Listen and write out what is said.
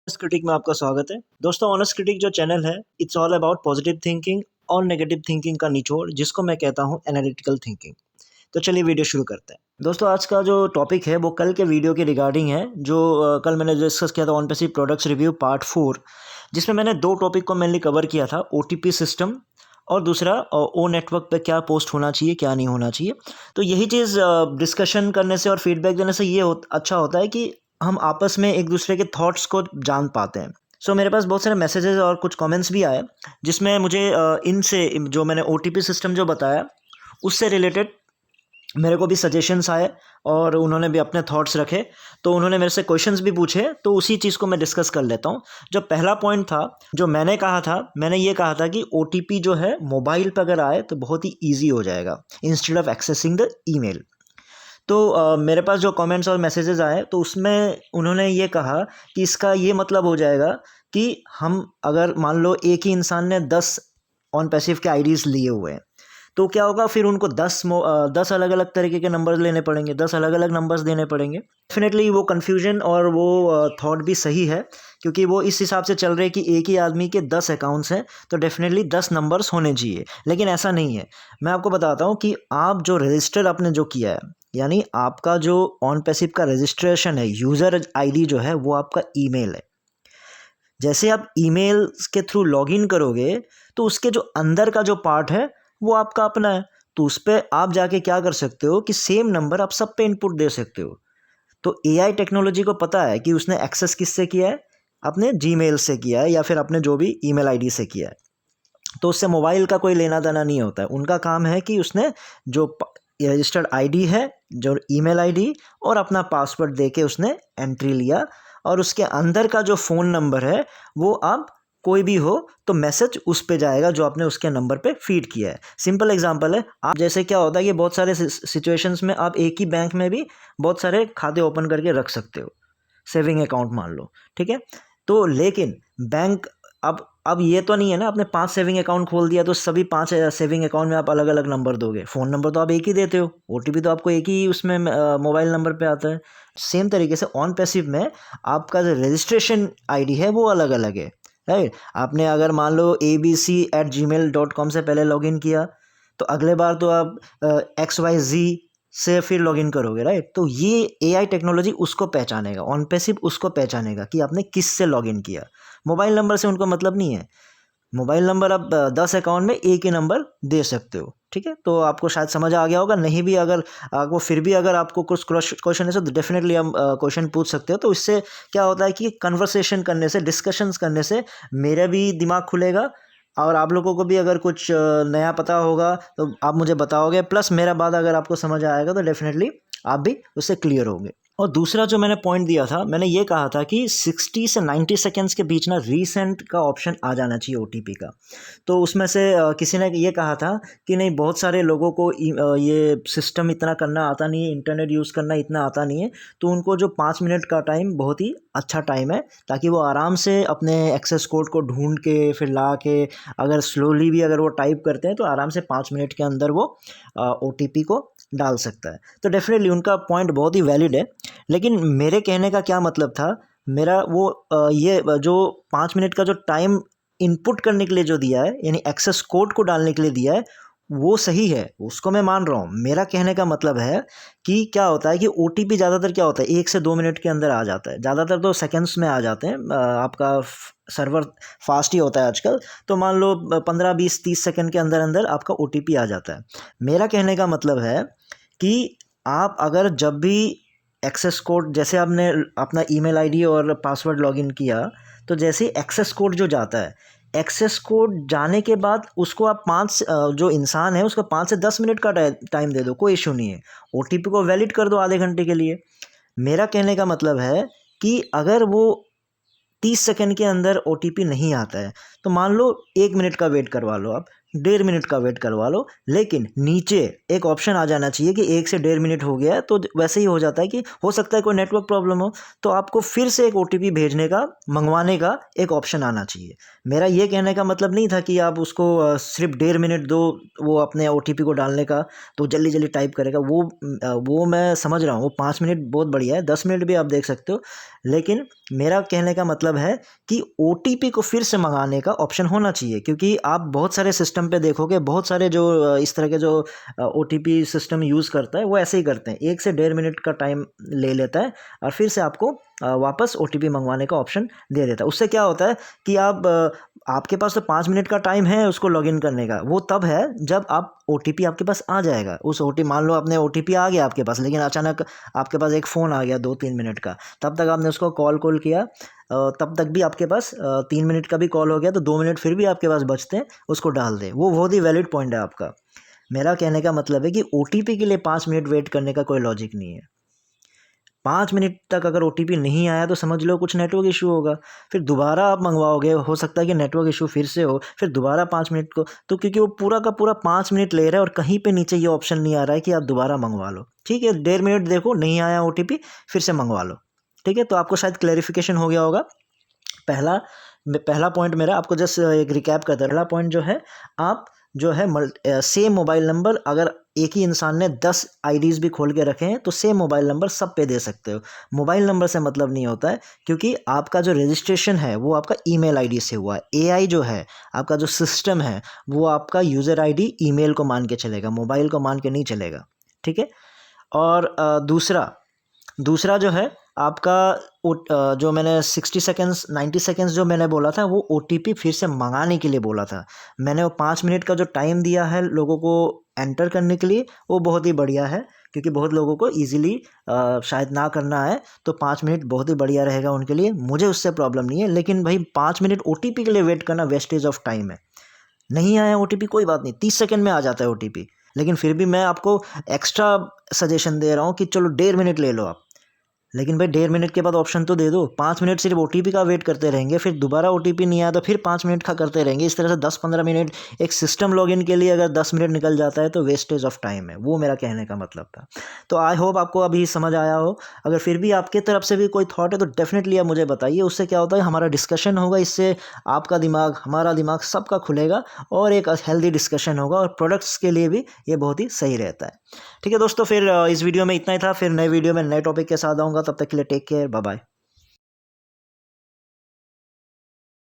Honest critic में आपका स्वागत है। दोस्तों, ऑनेस्ट क्रिटिक जो चैनल है, it's all about positive thinking और नेगेटिव थिंकिंग का निचोड़, जिसको मैं कहता हूँ एनालिटिकल थिंकिंग। तो चलिए वीडियो शुरू करते हैं। दोस्तों, आज का जो टॉपिक है वो कल के वीडियो के रिगार्डिंग है, जो कल मैंने डिस्कस किया था on passive products review part 4, जिसमें मैंने दो टॉपिक को मेनली कवर किया था, ओटीपी सिस्टम और दूसरा ओ नेटवर्क पे क्या पोस्ट होना चाहिए, क्या नहीं होना चाहिए। तो यही चीज़ डिस्कशन करने से और फीडबैक देने से ये अच्छा होता है कि हम आपस में एक दूसरे के थॉट्स को जान पाते हैं। सो मेरे पास बहुत सारे मैसेजेस और कुछ कमेंट्स भी आए, जिसमें मुझे इनसे जो मैंने ओटीपी सिस्टम जो बताया उससे रिलेटेड मेरे को भी सजेशंस आए और उन्होंने भी अपने थॉट्स रखे। तो उन्होंने मेरे से क्वेश्चंस भी पूछे, तो उसी चीज़ को मैं डिस्कस कर लेता हूँ। जो पहला पॉइंट था जो मैंने कहा था, मैंने ये कहा था कि ओटीपी जो है मोबाइल पर अगर आए तो बहुत ही ईजी हो जाएगा instead of accessing the email. तो मेरे पास जो कमेंट्स और मैसेजेस आए तो उसमें उन्होंने ये कहा कि इसका ये मतलब हो जाएगा कि हम अगर मान लो एक ही इंसान ने 10 ऑन पैसिव के आईडीज़ लिए हुए हैं, तो क्या होगा, फिर उनको 10 अलग अलग तरीके के नंबर्स लेने पड़ेंगे, 10 अलग अलग नंबर्स देने पड़ेंगे। डेफिनेटली वो कन्फ्यूजन और वो थॉट भी सही है, क्योंकि वो इस हिसाब से चल रहे हैं कि एक ही आदमी के 10 अकाउंट्स हैं, तो डेफिनेटली 10 नंबर्स होने चाहिए। लेकिन ऐसा नहीं है। मैं आपको बताता हूँ कि आप जो रजिस्टर आपने जो किया है, यानी आपका जो ऑन पैसिव का रजिस्ट्रेशन है, यूज़र आईडी जो है वो आपका ईमेल है। जैसे आप ईमेल के थ्रू लॉगिन करोगे तो उसके जो अंदर का जो पार्ट है वो आपका अपना है, तो उस पर आप जाके क्या कर सकते हो कि सेम नंबर आप सब पे इनपुट दे सकते हो। तो एआई टेक्नोलॉजी को पता है कि उसने एक्सेस किससे किया है, अपने जीमेल से किया है या फिर अपने जो भी ईमेल आईडी से किया है। तो उससे मोबाइल का कोई लेना देना नहीं होता है। उनका काम है कि उसने जो रजिस्टर्ड आईडी है, जो ईमेल आईडी और अपना पासवर्ड देके उसने एंट्री लिया, और उसके अंदर का जो फ़ोन नंबर है वो आप कोई भी हो तो मैसेज उस पे जाएगा जो आपने उसके नंबर पे फीड किया है। सिंपल एग्जांपल है, आप जैसे क्या होता है कि बहुत सारे सिचुएशंस में आप एक ही बैंक में भी बहुत सारे खाते ओपन करके रख सकते हो, सेविंग अकाउंट मान लो, ठीक है। तो लेकिन बैंक अब ये तो नहीं है ना, आपने 5 सेविंग अकाउंट खोल दिया तो सभी 5 सेविंग अकाउंट में आप अलग अलग नंबर दोगे। फ़ोन नंबर तो आप एक ही देते हो, ओटीपी तो आपको एक ही उसमें मोबाइल नंबर पे आता है। सेम तरीके से ऑन पैसिव में आपका जो रजिस्ट्रेशन आईडी है वो अलग अलग है, राइट। आपने अगर मान लो abc@gmail.com से पहले लॉगिन किया, तो अगले बार तो आप XYZ से फिर लॉगिन करोगे, राइट। तो ये एआई टेक्नोलॉजी उसको पहचानेगा, ऑन पैसिव उसको पहचानेगा कि आपने किस से लॉगिन किया। मोबाइल नंबर से उनको मतलब नहीं है। मोबाइल नंबर आप 10 अकाउंट में एक ही नंबर दे सकते हो, ठीक है। तो आपको शायद समझ आ गया होगा। नहीं भी अगर आपको फिर भी अगर आपको कुछ क्वेश्चन है तो डेफिनेटली हम क्वेश्चन पूछ सकते हो। तो इससे क्या होता है कि कन्वर्सेशन करने से, डिस्कशंस करने से मेरा भी दिमाग खुलेगा, और आप लोगों को भी अगर कुछ नया पता होगा तो आप मुझे बताओगे, प्लस मेरा बात अगर आपको समझ आएगा तो डेफिनेटली आप भी उससे क्लियर होंगे। और दूसरा जो मैंने पॉइंट दिया था, मैंने ये कहा था कि 60 से 90 सेकेंड्स के बीच ना रीसेंट का ऑप्शन आ जाना चाहिए ओटीपी का। तो उसमें से किसी ने ये कहा था कि नहीं, बहुत सारे लोगों को ये सिस्टम इतना करना आता नहीं है, इंटरनेट यूज़ करना इतना आता नहीं है, तो उनको जो 5 मिनट का टाइम बहुत ही अच्छा टाइम है, ताकि वो आराम से अपने एक्सेस कोड को ढूंढ के फिर ला के, अगर स्लोली भी अगर वो टाइप करते हैं तो आराम से 5 मिनट के अंदर वो ओटीपी को डाल सकता है। तो डेफिनेटली उनका पॉइंट बहुत ही वैलिड है। लेकिन मेरे कहने का क्या मतलब था, मेरा वो ये जो 5 मिनट का जो टाइम इनपुट करने के लिए जो दिया है, यानी एक्सेस कोड को डालने के लिए दिया है, वो सही है, उसको मैं मान रहा हूँ। मेरा कहने का मतलब है कि क्या होता है कि ओटीपी ज़्यादातर क्या होता है, 1 से 2 मिनट के अंदर आ जाता है, ज़्यादातर तो सेकंड्स में आ जाते हैं। आपका सर्वर फास्ट ही होता है आजकल, तो मान लो 15 20 30 सेकंड के अंदर अंदर आपका ओटीपी आ जाता है। मेरा कहने का मतलब है कि आप अगर जब भी एक्सेस कोड, जैसे आपने अपना ईमेल आईडी और पासवर्ड लॉगिन किया, तो जैसे ही एक्सेस कोड जो जाता है, एक्सेस कोड जाने के बाद उसको आप जो इंसान है उसको 5 से 10 मिनट का टाइम दे दो, कोई इशू नहीं है। ओटीपी को वैलिड कर दो आधे घंटे के लिए। मेरा कहने का मतलब है कि अगर वो 30 सेकंड के अंदर ओटीपी नहीं आता है, तो मान लो 1 मिनट का वेट करवा लो, आप 1.5 मिनट का वेट करवा लो, लेकिन नीचे एक ऑप्शन आ जाना चाहिए कि 1 से 1.5 मिनट हो गया है, तो वैसे ही हो जाता है कि हो सकता है कोई नेटवर्क प्रॉब्लम हो, तो आपको फिर से एक ओटीपी भेजने का, मंगवाने का एक ऑप्शन आना चाहिए। मेरा ये कहने का मतलब नहीं था कि आप उसको सिर्फ 1.5 मिनट दो वो अपने ओटीपी को डालने का, तो जल्दी जल्दी टाइप करेगा। वो मैं समझ रहा हूँ, वो 5 मिनट बहुत बढ़िया है, 10 मिनट भी आप देख सकते हो, लेकिन मेरा कहने का मतलब है कि ओटीपी को फिर से मंगाने का ऑप्शन होना चाहिए, क्योंकि आप बहुत सारे सिस्टम पे देखोगे, बहुत सारे जो इस तरह के जो ओटीपी सिस्टम यूज़ करता है वो ऐसे ही करते हैं, 1 से 1.5 मिनट का टाइम ले लेता है और फिर से आपको वापस ओटीपी मंगवाने का ऑप्शन दे देता है। उससे क्या होता है कि आपके पास तो 5 मिनट का टाइम है उसको लॉगिन करने का, वो तब है जब आप ओटीपी आपके पास आ जाएगा। उस मान लो आपने ओटीपी आ गया आपके पास, लेकिन अचानक आपके पास एक फ़ोन आ गया 2-3 मिनट का, तब तक आपने उसको कॉल किया, तब तक भी आपके पास 3 मिनट का भी कॉल हो गया तो 2 मिनट फिर भी आपके पास बचते हैं, उसको डाल दें। वो बहुत ही वैलिड पॉइंट है आपका। मेरा कहने का मतलब है कि ओटीपी के लिए 5 मिनट वेट करने का कोई लॉजिक नहीं है। 5 मिनट तक अगर ओटीपी नहीं आया तो समझ लो कुछ नेटवर्क इशू होगा, फिर दोबारा आप मंगवाओगे, हो सकता है कि नेटवर्क इशू फिर से हो, फिर दोबारा 5 मिनट को, तो क्योंकि वो पूरा का पूरा 5 मिनट ले रहा है और कहीं पे नीचे ये ऑप्शन नहीं आ रहा है कि आप दोबारा मंगवा लो। ठीक है, 1.5 मिनट देखो नहीं आया ओटीपी, फिर से मंगवा लो। ठीक है, तो आपको शायद क्लैरिफिकेशन हो गया होगा। पहला पॉइंट मेरा आपको जस्ट एक रिकैप करता है। पहला पॉइंट जो है, आप जो है सेम मोबाइल नंबर अगर एक ही इंसान ने 10 आईडीज़ भी खोल के रखे हैं तो सेम मोबाइल नंबर सब पे दे सकते हो। मोबाइल नंबर से मतलब नहीं होता है, क्योंकि आपका जो रजिस्ट्रेशन है वो आपका ईमेल आईडी से हुआ है। एआई जो है आपका जो सिस्टम है वो आपका यूज़र आईडी ईमेल को मान के चलेगा, मोबाइल को मान के नहीं चलेगा। ठीक है, और दूसरा जो है आपका जो मैंने 60 सेकेंड्स 90 सेकेंड्स जो मैंने बोला था वो ओटीपी फिर से मंगाने के लिए बोला था। मैंने वो 5 मिनट का जो टाइम दिया है लोगों को एंटर करने के लिए, वो बहुत ही बढ़िया है, क्योंकि बहुत लोगों को ईजिली शायद ना करना है, तो 5 मिनट बहुत ही बढ़िया रहेगा उनके लिए। मुझे उससे प्रॉब्लम नहीं है, लेकिन भाई 5 मिनट ओटीपी के लिए वेट करना वेस्टेज ऑफ टाइम है। नहीं आया ओटीपी कोई बात नहीं, 30 सेकंड में आ जाता है ओटीपी, लेकिन फिर भी मैं आपको एक्स्ट्रा सजेशन दे रहा हूँ कि चलो 1.5 मिनट ले लो आप, लेकिन भाई 1.5 मिनट के बाद ऑप्शन तो दे दो। 5 मिनट सिर्फ ओटीपी का वेट करते रहेंगे, फिर दोबारा ओटीपी नहीं आया तो फिर 5 मिनट का करते रहेंगे, इस तरह से 10-15 मिनट एक सिस्टम लॉगिन के लिए अगर 10 मिनट निकल जाता है तो वेस्टेज ऑफ टाइम है। वो मेरा कहने का मतलब था। तो आई होप आपको अभी समझ आया हो। अगर फिर भी आपके तरफ से भी कोई थॉट है तो डेफिनेटली आप मुझे बताइए। उससे क्या होता है, हमारा डिस्कशन होगा, इससे आपका दिमाग हमारा दिमाग सबका खुलेगा और एक हेल्दी डिस्कशन होगा, और प्रोडक्ट्स के लिए भी ये बहुत ही सही रहता है। ठीक है दोस्तों, फिर इस वीडियो में इतना ही था। फिर नए वीडियो में नए टॉपिक के साथ आऊँगा, तब तक के लिए टेक केयर, बाय बाय।